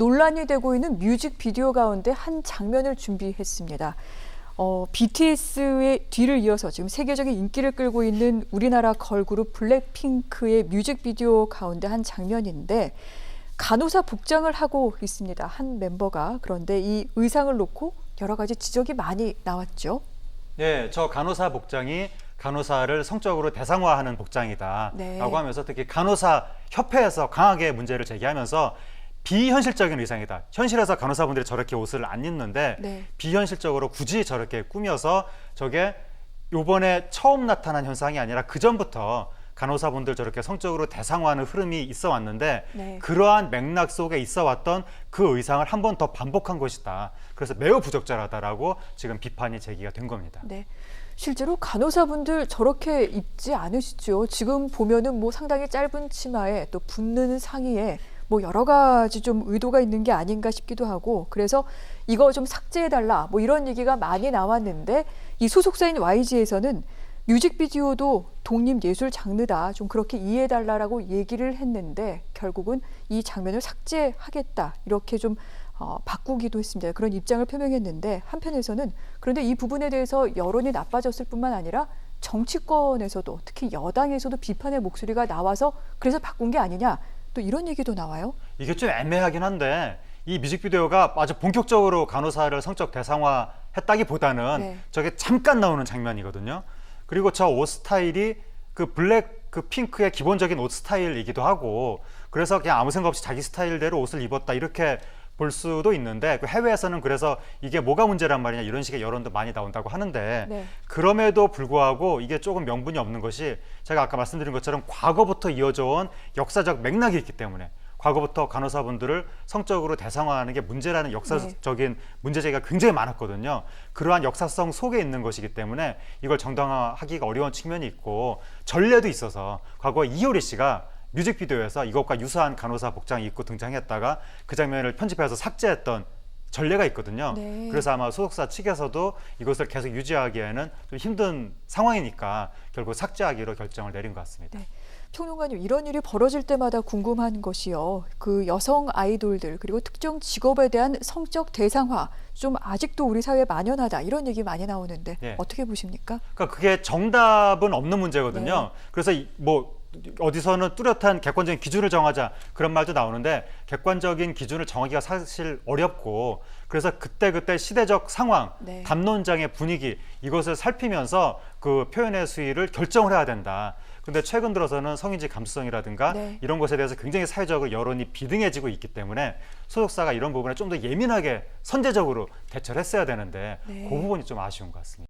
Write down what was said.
논란이 되고 있는 뮤직비디오 가운데 한 장면을 준비했습니다. BTS의 뒤를 이어서 지금 세계적인 인기를 끌고 있는 우리나라 걸그룹 블랙핑크의 뮤직비디오 가운데 한 장면인데 간호사 복장을 하고 있습니다. 한 멤버가. 그런데 이 의상을 놓고 여러 가지 지적이 많이 나왔죠. 네, 저 간호사 복장이 간호사를 성적으로 대상화하는 복장이다 네. 라고 하면서 특히 간호사 협회에서 강하게 문제를 제기하면서 비현실적인 의상이다. 현실에서 간호사분들이 저렇게 옷을 안 입는데 네. 비현실적으로 굳이 저렇게 꾸며서 저게 요번에 처음 나타난 현상이 아니라 그전부터 간호사분들 저렇게 성적으로 대상화하는 흐름이 있어 왔는데 네. 그러한 맥락 속에 있어 왔던 그 의상을 한 번 더 반복한 것이다. 그래서 매우 부적절하다라고 지금 비판이 제기가 된 겁니다. 네. 실제로 간호사분들 저렇게 입지 않으시죠? 지금 보면은 뭐 상당히 짧은 치마에 또 붙는 상의에 뭐 여러 가지 좀 의도가 있는 게 아닌가 싶기도 하고 그래서 이거 좀 삭제해달라 뭐 이런 얘기가 많이 나왔는데 이 소속사인 YG에서는 뮤직비디오도 독립예술 장르다 좀 그렇게 이해해달라고 얘기를 했는데 결국은 이 장면을 삭제하겠다 이렇게 좀 바꾸기도 했습니다. 그런 입장을 표명했는데 한편에서는 그런데 이 부분에 대해서 여론이 나빠졌을 뿐만 아니라 정치권에서도 특히 여당에서도 비판의 목소리가 나와서 그래서 바꾼 게 아니냐 또 이런 얘기도 나와요. 이게 좀 애매하긴 한데 이 뮤직비디오가 아주 본격적으로 간호사를 성적 대상화했다기보다는 네. 저게 잠깐 나오는 장면이거든요. 그리고 저 옷 스타일이 그 블랙 그 핑크의 기본적인 옷 스타일이기도 하고 그래서 그냥 아무 생각 없이 자기 스타일대로 옷을 입었다 이렇게 볼 수도 있는데 그 해외에서는 그래서 이게 뭐가 문제란 말이냐 이런 식의 여론도 많이 나온다고 하는데 네. 그럼에도 불구하고 이게 조금 명분이 없는 것이 제가 아까 말씀드린 것처럼 과거부터 이어져 온 역사적 맥락이 있기 때문에 과거부터 간호사분들을 성적으로 대상화하는 게 문제라는 역사적인 문제 제기가 굉장히 많았거든요. 그러한 역사성 속에 있는 것이기 때문에 이걸 정당화하기가 어려운 측면이 있고 전례도 있어서 과거 이효리 씨가 뮤직비디오에서 이것과 유사한 간호사 복장 입고 등장했다가 그 장면을 편집해서 삭제했던 전례가 있거든요. 네. 그래서 아마 소속사 측에서도 이것을 계속 유지하기에는 좀 힘든 상황이니까 결국 삭제하기로 결정을 내린 것 같습니다. 네. 평론가님 이런 일이 벌어질 때마다 궁금한 것이요. 그 여성 아이돌들 그리고 특정 직업에 대한 성적 대상화 좀 아직도 우리 사회에 만연하다 이런 얘기 많이 나오는데 네. 어떻게 보십니까? 그러니까 그게 정답은 없는 문제거든요. 네. 그래서 뭐 어디서는 뚜렷한 객관적인 기준을 정하자 그런 말도 나오는데 객관적인 기준을 정하기가 사실 어렵고 그래서 그때그때 시대적 상황, 네. 담론장의 분위기 이것을 살피면서 그 표현의 수위를 결정을 해야 된다. 근데 최근 들어서는 성인지 감수성이라든가 네. 이런 것에 대해서 굉장히 사회적으로 여론이 비등해지고 있기 때문에 소속사가 이런 부분에 좀 더 예민하게 선제적으로 대처를 했어야 되는데 네. 그 부분이 좀 아쉬운 것 같습니다.